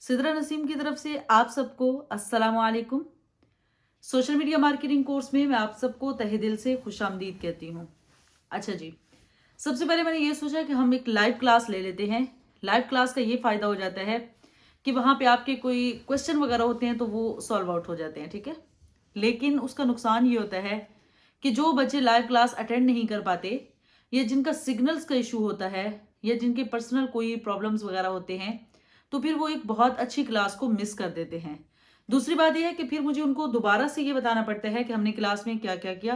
सिदरा नसीम की तरफ से आप सबको अस्सलाम वालेकुम। सोशल मीडिया मार्केटिंग कोर्स में मैं आप सबको तहे दिल से खुशामदीद कहती हूँ। अच्छा जी, सबसे पहले मैंने ये सोचा कि हम एक लाइव क्लास ले लेते हैं। लाइव क्लास का ये फ़ायदा हो जाता है कि वहाँ पे आपके कोई क्वेश्चन वगैरह होते हैं तो वो सॉल्व आउट हो जाते हैं, ठीक है। लेकिन उसका नुकसान ये होता है कि जो बच्चे लाइव क्लास अटेंड नहीं कर पाते या जिनका सिग्नल्स का इशू होता है या जिनके पर्सनल कोई प्रॉब्लम्स वगैरह होते हैं, तो फिर वो एक बहुत अच्छी क्लास को मिस कर देते हैं। दूसरी बात ये है कि फिर मुझे उनको दोबारा से ये बताना पड़ता है कि हमने क्लास में क्या क्या किया,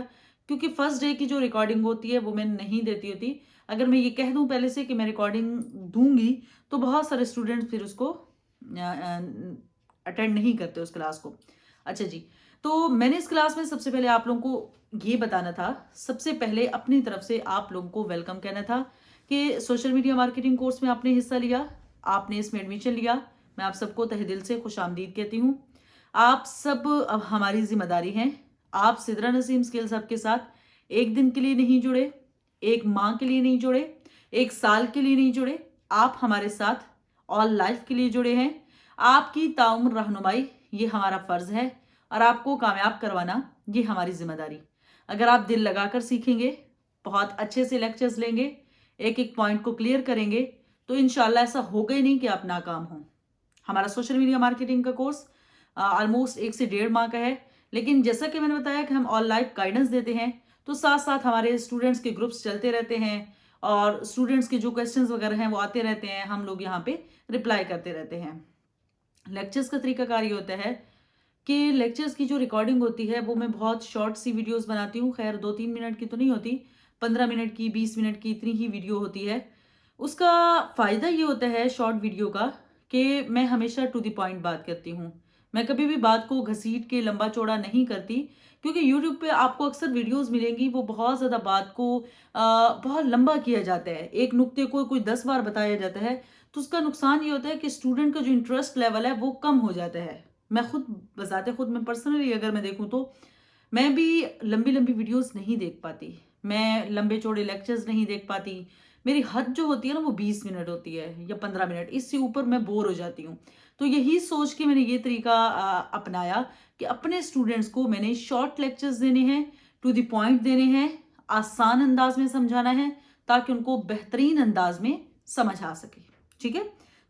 क्योंकि फर्स्ट डे की जो रिकॉर्डिंग होती है वो मैं नहीं देती होती। अगर मैं ये कह दूं पहले से कि मैं रिकॉर्डिंग दूंगी तो बहुत सारे स्टूडेंट्स फिर उसको अटेंड नहीं करते उस क्लास को। अच्छा जी, तो मैंने इस क्लास में सबसे पहले आप लोगों को ये बताना था, सबसे पहले अपनी तरफ से आप लोगों को वेलकम कहना था कि सोशल मीडिया मार्केटिंग कोर्स में आपने हिस्सा लिया, आपने इसमें एडमिशन लिया। मैं आप सबको तहे दिल से खुशामदीद कहती हूँ। आप सब अब हमारी जिम्मेदारी हैं। आप सिदरा नसीम स्किल्स हब के साथ एक दिन के लिए नहीं जुड़े, एक माह के लिए नहीं जुड़े, एक साल के लिए नहीं जुड़े, आप हमारे साथ ऑल लाइफ के लिए जुड़े हैं। आपकी ताउम्र रहनुमाई ये हमारा फर्ज है और आपको कामयाब करवाना ये हमारी जिम्मेदारी। अगर आप दिल लगाकर सीखेंगे, बहुत अच्छे से लेक्चर्स लेंगे, एक एक पॉइंट को क्लियर करेंगे, तो इंशाल्लाह ऐसा होगा ही नहीं कि आप नाकाम हों। हमारा सोशल मीडिया मार्केटिंग का कोर्स ऑलमोस्ट 1 से 1.5 माह का है, लेकिन जैसा कि मैंने बताया कि हम ऑल लाइफ गाइडेंस देते हैं, तो साथ साथ हमारे स्टूडेंट्स के ग्रुप्स चलते रहते हैं और स्टूडेंट्स के जो क्वेश्चंस वगैरह हैं वो आते रहते हैं, हम लोग यहाँ पे रिप्लाई करते रहते हैं। लेक्चर्स का तरीकाकार ये होता है कि लेक्चर्स की जो रिकॉर्डिंग होती है वो मैं बहुत शॉर्ट सी वीडियोस बनाती हूँ। खैर 2-3 मिनट की तो नहीं होती, 15 मिनट की, 20 मिनट की, इतनी ही वीडियो होती है। उसका फ़ायदा ये होता है शॉर्ट वीडियो का कि मैं हमेशा टू द पॉइंट बात करती हूँ। मैं कभी भी बात को घसीट के लंबा चौड़ा नहीं करती, क्योंकि यूट्यूब पे आपको अक्सर वीडियोस मिलेंगी वो बहुत ज़्यादा बात को बहुत लंबा किया जाता है, एक नुक्ते को कोई 10 बार बताया जाता है। तो उसका नुकसान ये होता है कि स्टूडेंट का जो इंटरेस्ट लेवल है वो कम हो जाता है। मैं खुद बजाते खुद मैं पर्सनली अगर मैं देखूँ तो मैं भी लंबी लंबी वीडियोस नहीं देख पाती, मैं लंबे चौड़े लेक्चर्स नहीं देख पाती। मेरी हद जो होती है ना वो 20 मिनट होती है या 15 मिनट, इससे ऊपर मैं बोर हो जाती हूँ। तो यही सोच के मैंने ये तरीका अपनाया कि अपने स्टूडेंट्स को मैंने शॉर्ट लेक्चर्स देने हैं, टू द पॉइंट देने हैं, आसान अंदाज में समझाना है ताकि उनको बेहतरीन अंदाज में समझ आ सके। ठीक है,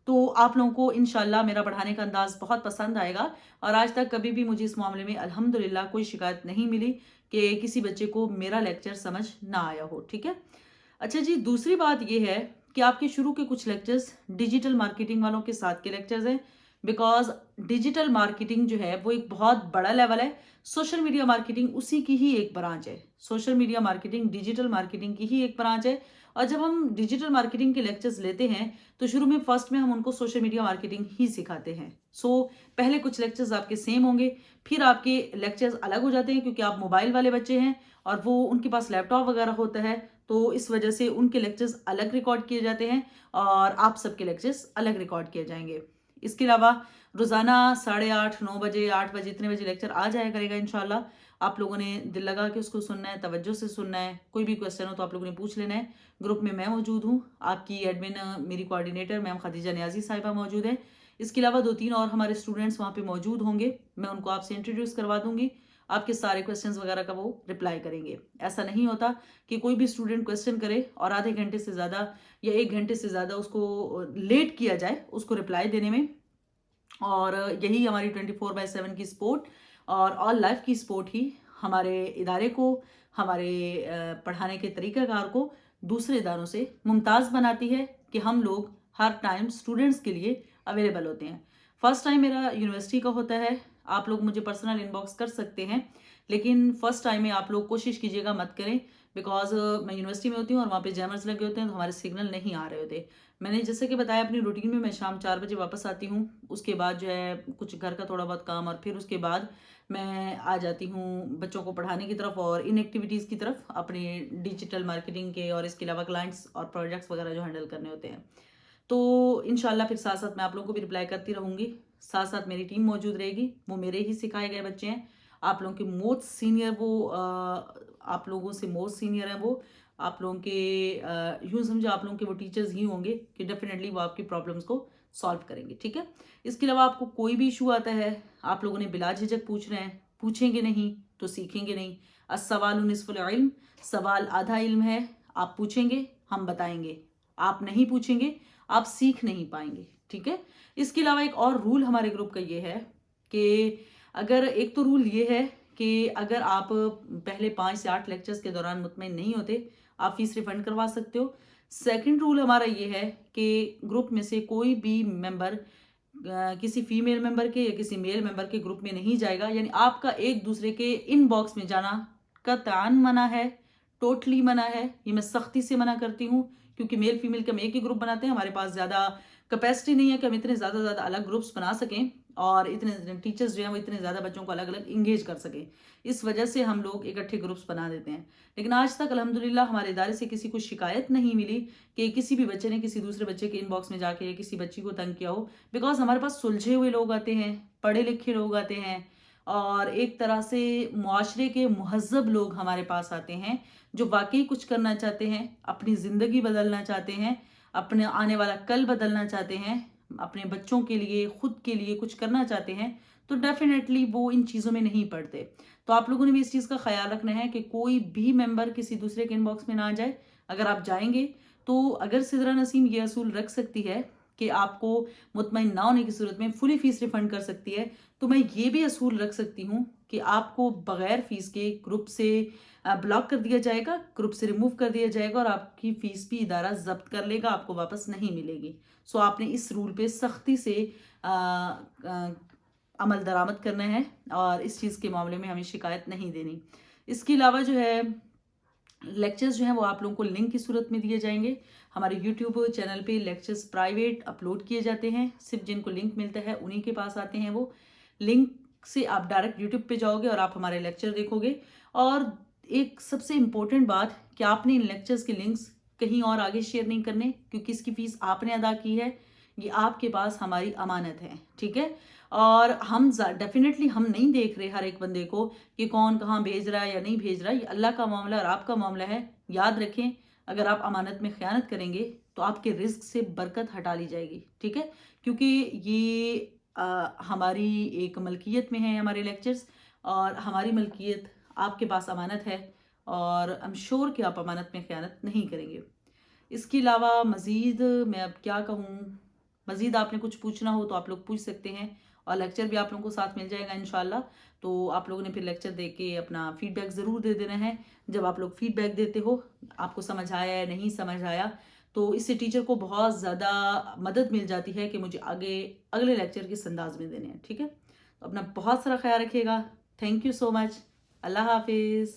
तो आप लोगों को इंशाल्लाह मेरा पढ़ाने का अंदाज बहुत पसंद आएगा और आज तक कभी भी मुझे इस मामले में अल्हम्दुलिल्लाह कोई शिकायत नहीं मिली कि किसी बच्चे को मेरा लेक्चर समझ ना आया हो। ठीक है। अच्छा जी, दूसरी बात ये है कि आपके शुरू के कुछ लेक्चर्स डिजिटल मार्केटिंग वालों के साथ के लेक्चर्स हैं, बिकॉज डिजिटल मार्केटिंग जो है वो एक बहुत बड़ा लेवल है। सोशल मीडिया मार्केटिंग उसी की ही एक ब्रांच है। Social media marketing digital marketing की ही एक ब्रांच है। और जब हम डिजिटल मार्केटिंग के लेक्चर्स लेते हैं तो शुरू में फर्स्ट में हम उनको सोशल मीडिया मार्केटिंग ही सिखाते हैं। पहले कुछ लेक्चर्स आपके सेम होंगे, फिर आपके लेक्चर्स अलग हो जाते हैं क्योंकि आप मोबाइल वाले बच्चे हैं और वो उनके पास लैपटॉप वगैरह होता है, तो इस वजह से उनके लेक्चर्स अलग रिकॉर्ड किए जाते हैं और आप सबके लेक्चर्स अलग रिकॉर्ड किए जाएंगे। इसके अलावा रोज़ाना 8:30 9 बजे 8 बजे इतने बजे लेक्चर आ जाया करेगा इंशाल्लाह। आप लोगों ने दिल लगा के उसको सुनना है, तवज्जो से सुनना है। कोई भी क्वेश्चन हो तो आप लोगों ने पूछ लेना है। ग्रुप में मैं मौजूद हूँ, आपकी एडमिन मेरी कोऑर्डिनेटर मैम खदीजा नियाजी साहिबा मौजूद है। इसके अलावा 2-3 और हमारे स्टूडेंट्स वहाँ पे मौजूद होंगे, मैं उनको आपसे इंट्रोड्यूस करवा दूंगी। आपके सारे क्वेश्चंस वगैरह का वो रिप्लाई करेंगे। ऐसा नहीं होता कि कोई भी स्टूडेंट क्वेश्चन करे और आधे घंटे से ज़्यादा या 1 घंटे से ज़्यादा उसको लेट किया जाए उसको रिप्लाई देने में। और यही हमारी 24/7 की सपोर्ट और ऑल लाइफ की सपोर्ट ही हमारे इदारे को, हमारे पढ़ाने के तरीक़ाकार को दूसरे इदारों से मुमताज़ बनाती है कि हम लोग हर टाइम स्टूडेंट्स के लिए अवेलेबल होते हैं। फर्स्ट टाइम मेरा यूनिवर्सिटी का होता है, आप लोग मुझे पर्सनल इनबॉक्स कर सकते हैं, लेकिन फर्स्ट टाइम में आप लोग कोशिश कीजिएगा मत करें, बिकॉज मैं यूनिवर्सिटी में होती हूँ और वहाँ पे जैमर्स लगे होते हैं तो हमारे सिग्नल नहीं आ रहे होते। मैंने जैसे कि बताया अपनी रूटीन में मैं शाम 4 बजे वापस आती हूँ, उसके बाद जो है कुछ घर का थोड़ा बहुत काम और फिर उसके बाद मैं आ जाती हूँ बच्चों को पढ़ाने की तरफ और इन एक्टिविटीज़ की तरफ, अपने डिजिटल मार्केटिंग के और इसके अलावा क्लाइंट्स और प्रोजेक्ट्स वगैरह जो हैंडल करने होते हैं। तो इंशाल्लाह फिर साथ साथ मैं आप लोगों को भी रिप्लाई करती रहूँगी, साथ साथ मेरी टीम मौजूद रहेगी, वो मेरे ही सिखाए गए बच्चे हैं। आप लोगों के मोस्ट सीनियर वो आप लोगों से मोस्ट सीनियर हैं वो, आप लोगों के यूँ समझो आप लोगों के वो टीचर्स ही होंगे कि डेफिनेटली वो आपकी प्रॉब्लम्स को सॉल्व करेंगे, ठीक है। इसके अलावा आपको कोई भी इशू आता है, आप लोगों ने बिला झिझक पूछना है, पूछेंगे नहीं तो सीखेंगे नहीं। अस्सवालु निस्फुल इल्म, सवाल आधा इल्म है। आप पूछेंगे हम बताएंगे, आप नहीं पूछेंगे आप सीख नहीं पाएंगे, ठीक है। इसके अलावा एक और रूल हमारे ग्रुप का ये है कि अगर एक तो रूल ये है कि अगर आप पहले 5 से 8 लेक्चर्स के दौरान मुतमईन नहीं होते, आप फीस रिफंड करवा सकते हो। सेकंड रूल हमारा ये है कि ग्रुप में से कोई भी मेंबर किसी फीमेल मेंबर के या किसी मेल मेंबर के ग्रुप में नहीं जाएगा, यानी आपका एक दूसरे के इनबॉक्स में जाना कतई मना है, टोटली मना है। ये मैं सख्ती से मना करती हूँ, क्योंकि मेल फीमेल के हम एक ही ग्रुप बनाते हैं, हमारे पास ज़्यादा कैपेसिटी नहीं है कि हम इतने ज़्यादा अलग ग्रुप्स बना सकें और इतने टीचर्स जो हैं वो इतने ज़्यादा बच्चों को अलग अलग इंगेज कर सकें। इस वजह से हम लोग इकट्ठे ग्रुप्स बना देते हैं। लेकिन आज तक अल्हम्दुलिल्लाह हमारे इदारे से किसी को शिकायत नहीं मिली कि किसी भी बच्चे ने किसी दूसरे बच्चे के इनबॉक्स में जाके किसी बच्ची को तंग किया हो, बिकॉज हमारे पास सुलझे हुए लोग आते हैं, पढ़े लिखे लोग आते हैं और एक तरह से मुआशरे के मुहज़्ज़ब लोग हमारे पास आते हैं जो वाकई कुछ करना चाहते हैं, अपनी ज़िंदगी बदलना चाहते हैं, अपने आने वाला कल बदलना चाहते हैं, अपने बच्चों के लिए खुद के लिए कुछ करना चाहते हैं, तो डेफिनेटली वो इन चीज़ों में नहीं पड़ते। तो आप लोगों ने भी इस चीज़ का ख्याल रखना है कि कोई भी मेंबर किसी दूसरे के इनबॉक्स में ना जाए। अगर आप जाएंगे तो अगर सिदरा नसीम ये असूल रख सकती है कि आपको मुतमईन ना होने की सूरत में फुली फीस रिफंड कर सकती है, तो मैं ये भी असूल रख सकती हूँ कि आपको बगैर फीस के ग्रुप से ब्लॉक कर दिया जाएगा, ग्रुप से रिमूव कर दिया जाएगा और आपकी फ़ीस भी इदारा ज़ब्त कर लेगा, आपको वापस नहीं मिलेगी। सो आपने इस रूल पे सख्ती से अमल दरामद करना है और इस चीज़ के मामले में हमें शिकायत नहीं देनी। इसके अलावा जो है लेक्चर्स जो हैं वो आप लोगों को लिंक की सूरत में दिए जाएंगे। हमारे यूट्यूब चैनल पे लेक्चर्स प्राइवेट अपलोड किए जाते हैं, सिर्फ जिनको लिंक मिलता है उन्हीं के पास आते हैं वो लिंक से। आप डायरेक्ट यूट्यूब पे जाओगे और आप हमारे लेक्चर देखोगे। और एक सबसे इम्पोर्टेंट बात कि आपने इन लेक्चर्स के लिंक्स कहीं और आगे शेयर नहीं करने, क्योंकि इसकी फ़ीस आपने अदा की है, ये आपके पास हमारी अमानत है, ठीक है। और हम डेफिनेटली हम नहीं देख रहे हर एक बंदे को कि कौन कहाँ भेज रहा है या नहीं भेज रहा है, ये अल्लाह का मामला और आपका मामला है। याद रखें, अगर आप अमानत में ख़यानत करेंगे तो आपके रिस्क से बरकत हटा ली जाएगी, ठीक है। क्योंकि ये हमारी एक मलकियत में है हमारे लेक्चर्स, और हमारी मलकियत आपके पास अमानत है और आई एम श्योर कि आप अमानत में ख़यानत नहीं करेंगे। इसके अलावा मज़ीद मैं अब क्या कहूँ, मज़ीद आपने कुछ पूछना हो तो आप लोग पूछ सकते हैं और लेक्चर भी आप लोगों को साथ मिल जाएगा इंशाल्लाह। तो आप लोगों ने फिर लेक्चर दे के अपना फ़ीडबैक ज़रूर दे देना है। जब आप लोग फ़ीडबैक देते हो, आपको समझ आया या नहीं समझ आया, तो इससे टीचर को बहुत ज़्यादा मदद मिल जाती है कि मुझे आगे अगले लेक्चर किस अंदाज में देने हैं, ठीक है। तो अपना बहुत सारा ख्याल रखिएगा। Thank you so much. अल्लाह हाफिज़।